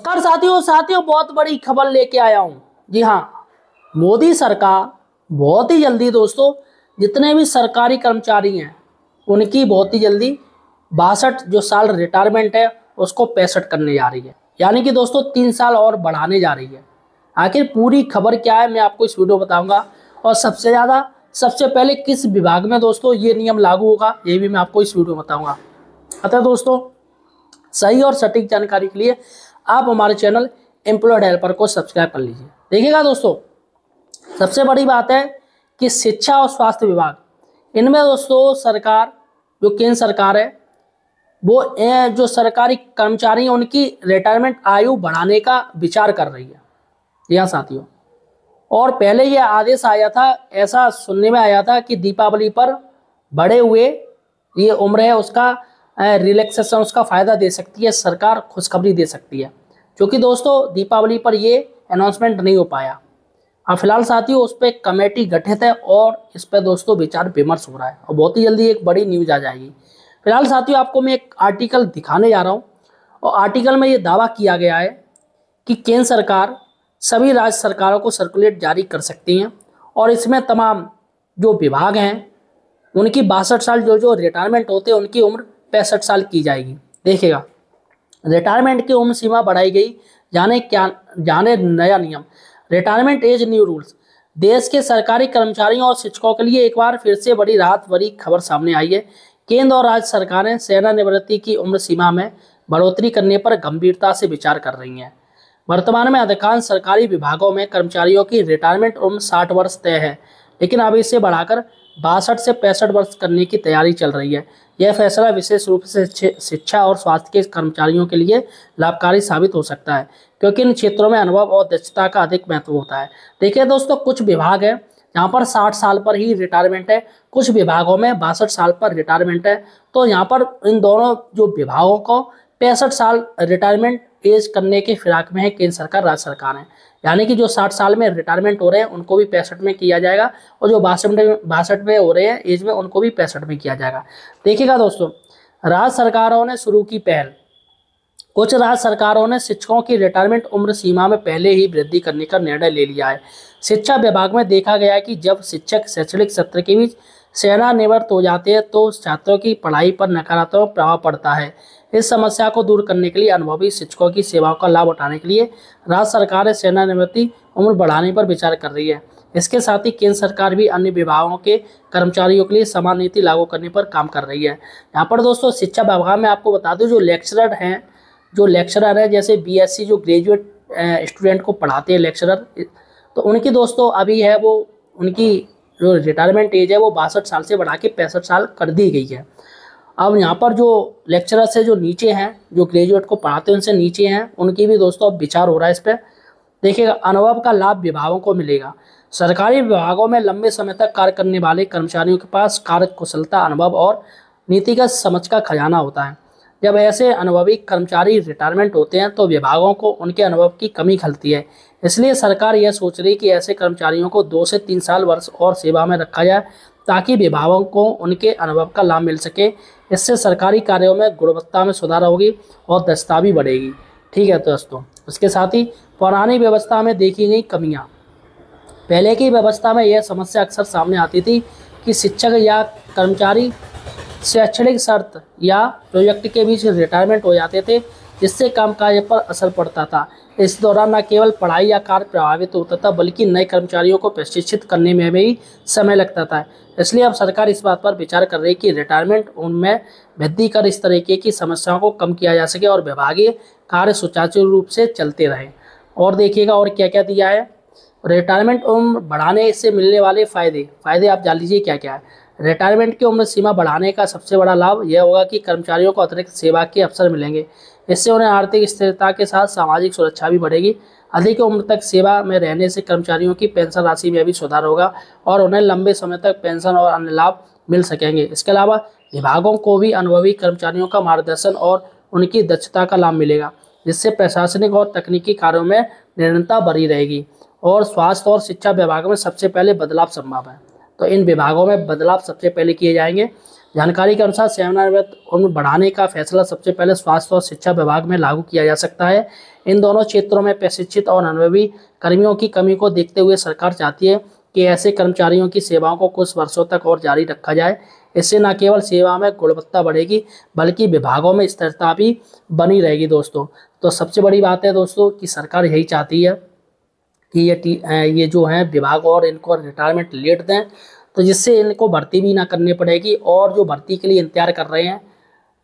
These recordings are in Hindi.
नमस्कार साथियों साथियों बहुत बड़ी खबर लेके आया हूं। जी हाँ, मोदी सरकार बहुत ही जल्दी दोस्तों जितने भी सरकारी कर्मचारी हैं उनकी बहुत ही जल्दी 62 जो साल रिटायरमेंट है उसको 65 करने जा रही है। यानी कि दोस्तों 3 साल और बढ़ाने जा रही है। आखिर पूरी खबर क्या है मैं आपको इस वीडियो बताऊंगा, और सबसे पहले किस विभाग में दोस्तों ये नियम लागू होगा ये भी मैं आपको इस वीडियो में बताऊंगा। अतः दोस्तों सही और सटीक जानकारी के लिए आप हमारे चैनल एम्प्लॉयड हेल्पर को सब्सक्राइब कर लीजिए। देखिएगा दोस्तों, सबसे बड़ी बात है कि शिक्षा और स्वास्थ्य विभाग इनमें दोस्तों सरकार जो केंद्र सरकार है वो जो सरकारी कर्मचारी हैं उनकी रिटायरमेंट आयु बढ़ाने का विचार कर रही है। जी हाँ साथियों, और पहले ये आदेश आया था, ऐसा सुनने में आया था कि दीपावली पर बड़े हुए ये उम्र है उसका रिलैक्सेशन उसका फ़ायदा दे सकती है सरकार, खुशखबरी दे सकती है। क्योंकि दोस्तों दीपावली पर ये अनाउंसमेंट नहीं हो पाया। अब फिलहाल साथियों उस पर एक कमेटी गठित है और इस पर दोस्तों विचार विमर्श हो रहा है और बहुत ही जल्दी एक बड़ी न्यूज़ आ जाएगी। फिलहाल साथियों आपको मैं एक आर्टिकल दिखाने जा रहा हूँ और आर्टिकल में ये दावा किया गया है कि केंद्र सरकार सभी राज्य सरकारों को सर्कुलेट जारी कर सकती हैं और इसमें तमाम जो विभाग हैं उनकी 62 साल जो रिटायरमेंट होते हैं उनकी उम्र 65 साल की जाएगी। देखिएगा, रिटायरमेंट की उम्र सीमा बढ़ाई गई। जाने नया नियम, रिटायरमेंट एज न्यू रूल्स। देश के सरकारी कर्मचारियों और शिक्षकों के लिए एक बार फिर से बड़ी राहत भरी खबर सामने आई है। केंद्र और राज्य सरकारें सेवानिवृत्ति की उम्र सीमा में बढ़ोतरी करने पर गंभीरता से विचार कर रही हैं। वर्तमान में अधिकांश सरकारी विभागों में कर्मचारियों की रिटायरमेंट उम्र 60 वर्ष तय है, लेकिन अब इसे बढ़ाकर 62 से 65 वर्ष करने की तैयारी चल रही है। यह फैसला विशेष रूप से शिक्षा और स्वास्थ्य के कर्मचारियों के लिए लाभकारी साबित हो सकता है, क्योंकि इन क्षेत्रों में अनुभव और दक्षता का अधिक महत्व होता है। देखिए दोस्तों, कुछ विभाग है यहाँ पर 60 साल पर ही रिटायरमेंट है, कुछ विभागों में 62 साल पर रिटायरमेंट है। तो यहाँ पर इन दोनों जो विभागों को 65 साल रिटायरमेंट एज करने के फिराक में है केंद्र सरकार राज्य सरकार है। यानी कि जो 60 साल में रिटायरमेंट हो रहे हैं उनको भी 65 में किया जाएगा और जो 62 में हो रहे हैं एज में उनको भी 65 में किया जाएगा। देखिएगा दोस्तों, राज्य सरकारों ने शुरू की पहल। कुछ राज्य सरकारों ने शिक्षकों की रिटायरमेंट उम्र सीमा में पहले ही वृद्धि करने का निर्णय ले लिया है। शिक्षा विभाग में देखा गया है कि जब शिक्षक शैक्षणिक सत्र के बीच सेवानिवृत्त हो जाते हैं तो छात्रों की पढ़ाई पर नकारात्मक प्रभाव पड़ता है। इस समस्या को दूर करने के लिए अनुभवी शिक्षकों की सेवाओं का लाभ उठाने के लिए राज्य सरकार सेवानिवृत्ति उम्र बढ़ाने पर विचार कर रही है। इसके साथ ही केंद्र सरकार भी अन्य विभागों के कर्मचारियों के लिए समान नीति लागू करने पर काम कर रही है। यहाँ पर दोस्तों शिक्षा विभाग में आपको बता दूं जो लेक्चरर हैं जैसे बीएससी जो ग्रेजुएट स्टूडेंट को पढ़ाते हैं लेक्चरर, तो उनकी दोस्तों अभी है वो उनकी जो रिटायरमेंट एज है वो 62 साल से बढ़ा के 65 साल कर दी गई है। अब यहाँ पर जो लेक्चरर से जो नीचे हैं जो ग्रेजुएट को पढ़ाते हैं उनसे नीचे हैं उनकी भी दोस्तों अब विचार हो रहा है इस पर। देखिएगा, अनुभव का लाभ विभागों को मिलेगा। सरकारी विभागों में लंबे समय तक कार्य करने वाले कर्मचारियों के पास कार्य कुशलता, अनुभव और नीतिगत समझ का खजाना होता है। जब ऐसे अनुभवी कर्मचारी रिटायरमेंट होते हैं तो विभागों को उनके अनुभव की कमी खलती है। इसलिए सरकार यह सोच रही है कि ऐसे कर्मचारियों को 2 से 3 साल वर्ष और सेवा में रखा जाए ताकि विभागों को उनके अनुभव का लाभ मिल सके। इससे सरकारी कार्यों में गुणवत्ता में सुधार होगी और दक्षता भी बढ़ेगी। ठीक है दोस्तों, इसके साथ ही पुरानी व्यवस्था में देखी गई कमियां। पहले की व्यवस्था में यह समस्या अक्सर सामने आती थी कि शिक्षक या कर्मचारी शैक्षणिक शर्त या प्रोजेक्ट के बीच रिटायरमेंट हो जाते थे, जिससे कामकाज पर असर पड़ता था। इस दौरान न केवल पढ़ाई या कार्य प्रभावित होता था बल्कि नए कर्मचारियों को प्रशिक्षित करने में भी समय लगता था। इसलिए अब सरकार इस बात पर विचार कर रही है कि रिटायरमेंट उनमें वृद्धि कर इस तरीके की समस्याओं को कम किया जा सके और विभागीय कार्य सुचारू रूप से चलते रहे। और देखिएगा और क्या क्या दिया है। रिटायरमेंट उम्र बढ़ाने से मिलने वाले फायदे आप जान लीजिए क्या क्या है। रिटायरमेंट की उम्र सीमा बढ़ाने का सबसे बड़ा लाभ यह होगा कि कर्मचारियों को अतिरिक्त सेवा के अवसर मिलेंगे। इससे उन्हें आर्थिक स्थिरता के साथ सामाजिक सुरक्षा भी बढ़ेगी। अधिक उम्र तक सेवा में रहने से कर्मचारियों की पेंशन राशि में भी सुधार होगा और उन्हें लंबे समय तक पेंशन और अन्य लाभ मिल सकेंगे। इसके अलावा विभागों को भी अनुभवी कर्मचारियों का मार्गदर्शन और उनकी दक्षता का लाभ मिलेगा, जिससे प्रशासनिक और तकनीकी कार्यों में निरंतरता बनी रहेगी। और स्वास्थ्य और शिक्षा विभाग में सबसे पहले बदलाव संभव है, तो इन विभागों में बदलाव सबसे पहले किए जाएंगे। जानकारी के अनुसार सेवानिवृत्त उम्र बढ़ाने का फैसला सबसे पहले स्वास्थ्य और शिक्षा विभाग में लागू किया जा सकता है। इन दोनों क्षेत्रों में प्रशिक्षित और अनुभवी कर्मियों की कमी को देखते हुए सरकार चाहती है कि ऐसे कर्मचारियों की सेवाओं को कुछ वर्षों तक और जारी रखा जाए। इससे न केवल सेवा में गुणवत्ता बढ़ेगी बल्कि विभागों में स्थिरता भी बनी रहेगी दोस्तों। तो सबसे बड़ी बात है दोस्तों कि सरकार यही चाहती है कि ये जो है विभाग और इनको रिटायरमेंट लेट दें, तो जिससे इनको भर्ती भी ना करनी पड़ेगी। और जो भर्ती के लिए इंतजार कर रहे हैं,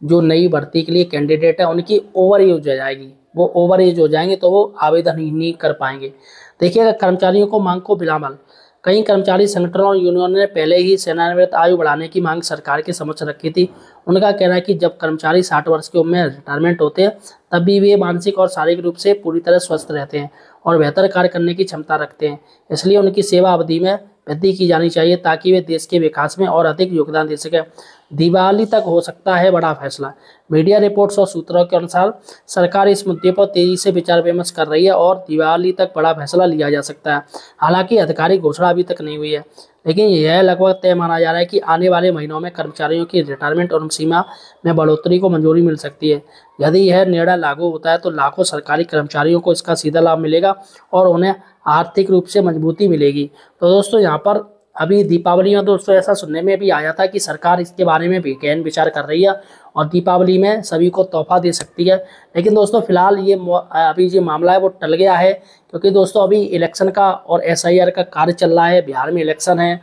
जो नई भर्ती के लिए कैंडिडेट है, उनकी ओवर एज हो जाएगी, वो ओवर एज हो जाएंगे तो वो आवेदन ही नहीं कर पाएंगे। देखिएगा, कर्मचारियों को मांग को बिलामल, कई कर्मचारी संगठनों और यूनियन ने पहले ही सेवानिवृत्त आयु बढ़ाने की मांग सरकार के समक्ष रखी थी। उनका कहना है कि जब कर्मचारी 60 वर्ष की उम्र में रिटायरमेंट होते हैं तब भी वे मानसिक और शारीरिक रूप से पूरी तरह स्वस्थ रहते हैं और बेहतर कार्य करने की क्षमता रखते हैं। इसलिए उनकी सेवा अवधि में वृद्धि की जानी चाहिए ताकि वे देश के विकास में और अधिक योगदान दे सकें। दिवाली तक हो सकता है बड़ा फैसला। मीडिया रिपोर्ट्स और सूत्रों के अनुसार सरकार इस मुद्दे पर तेजी से विचार विमर्श कर रही है और दिवाली तक बड़ा फैसला लिया जा सकता है। हालांकि आधिकारिक घोषणा अभी तक नहीं हुई है, लेकिन यह लगभग तय माना जा रहा है कि आने वाले महीनों में कर्मचारियों की रिटायरमेंट उम्र सीमा में बढ़ोतरी को मंजूरी मिल सकती है। यदि यह निर्णय लागू होता है तो लाखों सरकारी कर्मचारियों को इसका सीधा लाभ मिलेगा और उन्हें आर्थिक रूप से मजबूती मिलेगी। तो दोस्तों, यहाँ पर अभी दीपावली में दोस्तों ऐसा सुनने में भी आया था कि सरकार इसके बारे में भी गहन विचार कर रही है और दीपावली में सभी को तोहफा दे सकती है। लेकिन दोस्तों फिलहाल ये अभी जो मामला है वो टल गया है, क्योंकि दोस्तों अभी इलेक्शन का और SIR का कार्य चल रहा है, बिहार में इलेक्शन है।